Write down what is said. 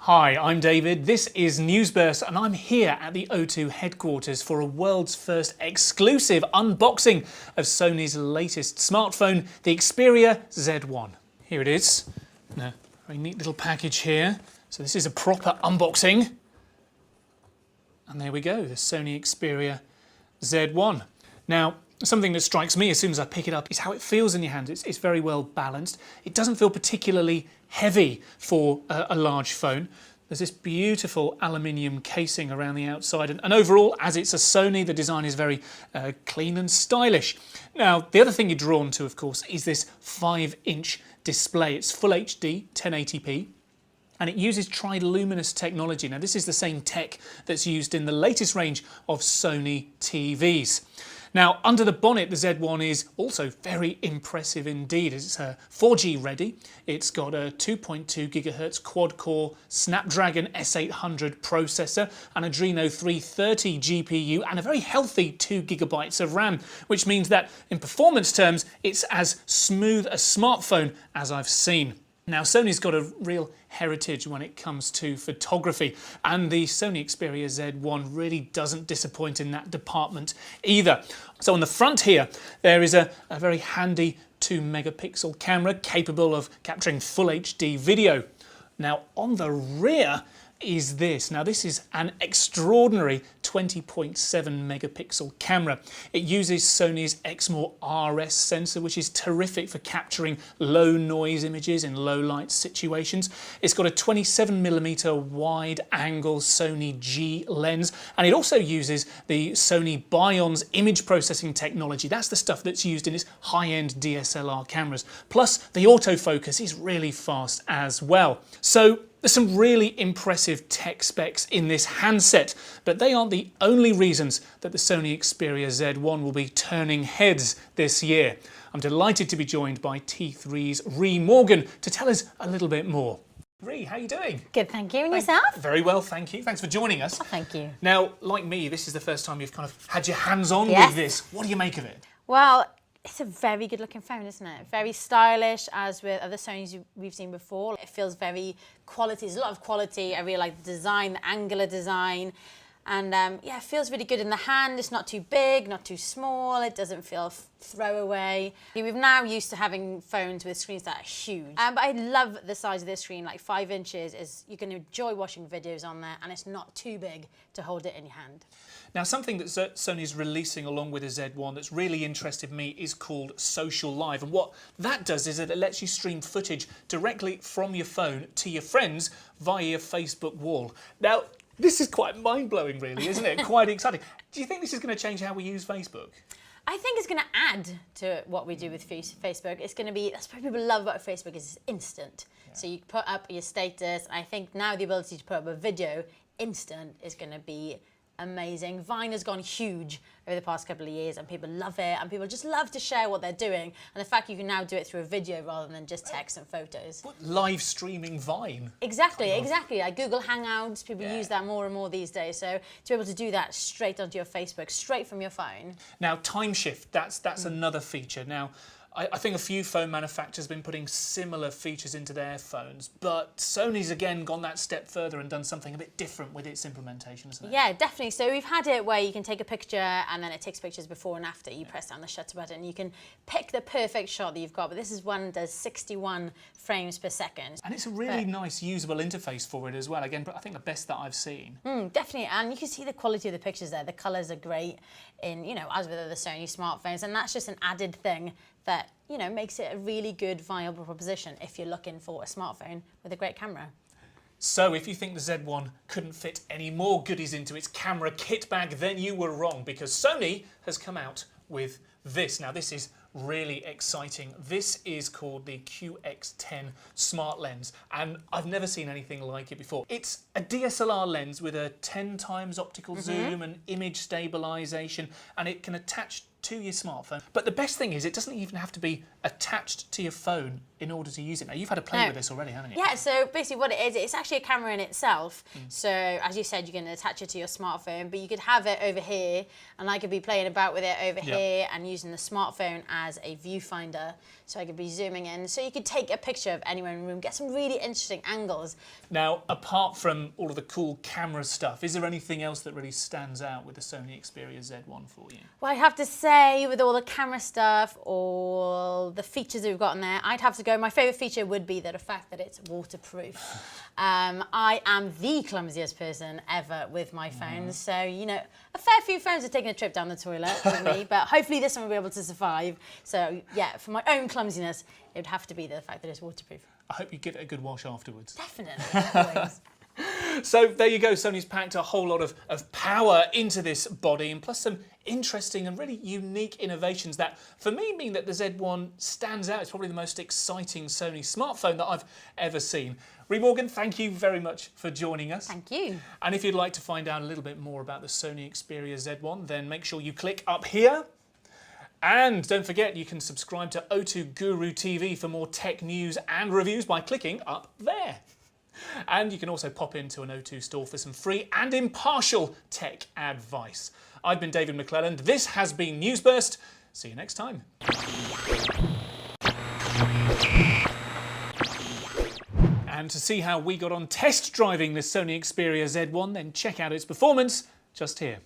Hi, I'm David, this is Newsburst and I'm here at the O2 headquarters for a world's first exclusive unboxing of Sony's latest smartphone, the Xperia Z1. Here it is, in a very neat little package here. So this is a proper unboxing. And there we go, the Sony Xperia Z1. Now, something that strikes me as soon as I pick it up is how it feels in your hand. It's very well balanced. It doesn't feel particularly heavy for a large phone. There's this beautiful aluminium casing around the outside, and overall, as it's a Sony, the design is very clean and stylish. Now, the other thing you're drawn to, of course, is this 5-inch display. It's Full HD, 1080p. And it uses triluminous technology. Now, this is the same tech that's used in the latest range of Sony TVs. Now, under the bonnet, the Z1 is also very impressive indeed. It's 4G ready. It's got a 2.2 GHz quad-core Snapdragon S800 processor, an Adreno 330 GPU, and a very healthy 2 GB of RAM, which means that in performance terms, it's as smooth a smartphone as I've seen. Now, Sony's got a real heritage when it comes to photography, and the Sony Xperia Z1 really doesn't disappoint in that department either. So on the front here, there is a very handy 2-megapixel camera capable of capturing full HD video. Now, on the rear is this. Now, this is an extraordinary 20.7 megapixel camera. It uses Sony's Exmor RS sensor, which is terrific for capturing low noise images in low light situations. It's got a 27mm wide angle Sony G lens, and it also uses the Sony Bion's image processing technology. That's the stuff that's used in its high-end DSLR cameras. Plus, the autofocus is really fast as well. So there's some really impressive tech specs in this handset, but they aren't the only reasons that the Sony Xperia Z1 will be turning heads this year. I'm delighted to be joined by T3's Ree Morgan to tell us a little bit more. Ree, how are you doing? Good, thank you. And yourself? Very well, thank you. Thanks for joining us. Oh, thank you. Now, like me, this is the first time you've kind of had your hands on with this. What do you make of it? Well, it's a very good looking phone, isn't it? Very stylish, as with other Sonys we've seen before. It feels very quality. There's a lot of quality. I really like the design, the angular design. And yeah, it feels really good in the hand. It's not too big, not too small. It doesn't feel throwaway. We're now used to having phones with screens that are huge. But I love the size of this screen, like 5 inches. You can enjoy watching videos on there, and it's not too big to hold it in your hand. Now, something that Sony's releasing along with the Z1 that's really interested me is called Social Live. And what that does is that it lets you stream footage directly from your phone to your friends via your Facebook wall. Now, this is quite mind-blowing, really, isn't it? Quite exciting. Do you think this is going to change how we use Facebook? I think it's going to add to what we do with Facebook. It's going to be, that's what people love about Facebook, is it's instant. Yeah. So you put up your status. I think now the ability to put up a video instant is going to be amazing. Vine has gone huge over the past couple of years, and people love it, and people just love to share what they're doing. And the fact you can now do it through a video rather than just text and photos. What, live streaming Vine? Exactly, exactly. Like Google Hangouts, people use that more and more these days. So to be able to do that straight onto your Facebook, straight from your phone. Now, time shift, that's another feature. Now, I think a few phone manufacturers have been putting similar features into their phones, but Sony's again gone that step further and done something a bit different with its implementation, isn't it? Yeah, definitely. So we've had it where you can take a picture and then it takes pictures before and after. You press down the shutter button, you can pick the perfect shot that you've got, but this is one that does 61 frames per second. And it's a really nice usable interface for it as well. Again, I think the best that I've seen. Definitely, and you can see the quality of the pictures there. The colours are great in, as with other Sony smartphones, and that's just an added thing that, makes it a really good, viable proposition if you're looking for a smartphone with a great camera. So if you think the Z1 couldn't fit any more goodies into its camera kit bag, then you were wrong, because Sony has come out with this. Now, this is really exciting. This is called the QX10 Smart Lens, and I've never seen anything like it before. It's a DSLR lens with a 10 times optical zoom and image stabilization, and it can attach to your smartphone. But the best thing is it doesn't even have to be attached to your phone in order to use it. Now, you've had a play with this already, haven't you? Yeah, so basically what it is, it's actually a camera in itself. So as you said, you can attach it to your smartphone, but you could have it over here, and I could be playing about with it over here and using the smartphone as a viewfinder. So I could be zooming in. So you could take a picture of anyone in the room, get some really interesting angles. Now, apart from all of the cool camera stuff, is there anything else that really stands out with the Sony Xperia Z1 for you? Well, I'd have to say, with all the camera stuff, all the features that we've got in there, I'd have to go, my favourite feature would be the fact that it's waterproof. I am the clumsiest person ever with my phones, so, you know, a fair few phones have taken a trip down the toilet with me, but hopefully this one will be able to survive. So, yeah, for my own clumsiness, it would have to be the fact that it's waterproof. I hope you give it a good wash afterwards. Definitely, always. So there you go, Sony's packed a whole lot of power into this body, and plus some interesting and really unique innovations that, for me, mean that the Z1 stands out. It's probably the most exciting Sony smartphone that I've ever seen. Ree Morgan, thank you very much for joining us. Thank you. And if you'd like to find out a little bit more about the Sony Xperia Z1, then make sure you click up here. And don't forget, you can subscribe to O2 Guru TV for more tech news and reviews by clicking up there. And you can also pop into an O2 store for some free and impartial tech advice. I've been David McClelland. This has been Newsburst. See you next time. And to see how we got on test driving the Sony Xperia Z1, then check out its performance just here.